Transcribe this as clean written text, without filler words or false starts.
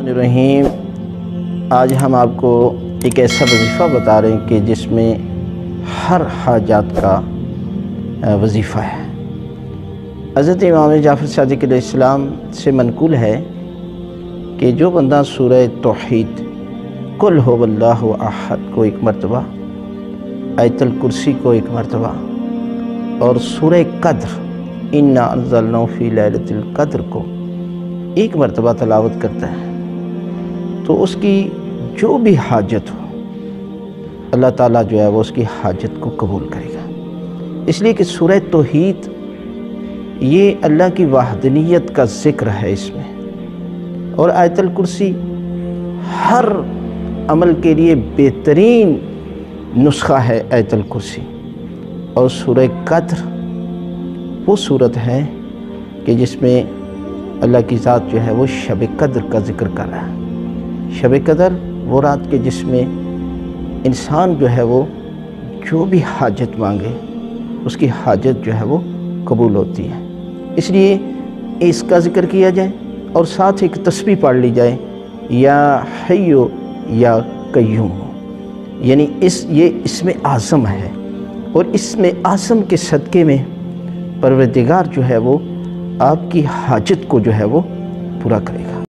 الرحیم۔ آج ہم آپ کو ایک ایسا وظیفہ بتا رہے ہیں کہ جس میں ہر حاجات کا وظیفہ ہے۔ حضرت امام جعفر صادق علیہ السلام سے منقول ہے کہ جو بندہ سورہ توحید قل هو اللہ احد کو ایک مرتبہ، آیت الکرسی کو ایک مرتبہ اور سورہ قدر انا انزلناہ فی لیلۃ القدر کو ایک مرتبہ تلاوت کرتا ہے تو اس کی جو بھی حاجت ہو اللہ تعالیٰ جو ہے وہ اس کی حاجت کو قبول کرے گا۔ اس لیے کہ سورہ توحید یہ اللہ کی وحدانیت کا ذکر ہے اس میں، اور آیت الکرسی ہر عمل کے لیے بہترین نسخہ ہے آیت الکرسی، اور سورہ قدر وہ صورت ہے کہ جس میں اللہ کی ذات جو ہے وہ شب قدر کا ذکر کر رہا ہے۔ شب قدر وہ رات کے جس میں انسان جو ہے وہ جو بھی حاجت مانگے اس کی حاجت جو ہے وہ قبول ہوتی ہے۔ اس لیے اس کا ذکر کیا جائے اور ساتھ ایک تسبیح پڑھ لی جائے، یا حیو یا قیوم، یعنی یہ اسم اعظم ہے، اور اسم اعظم کے صدقے میں پروردگار جو ہے وہ آپ کی حاجت کو جو ہے وہ پورا کرے گا۔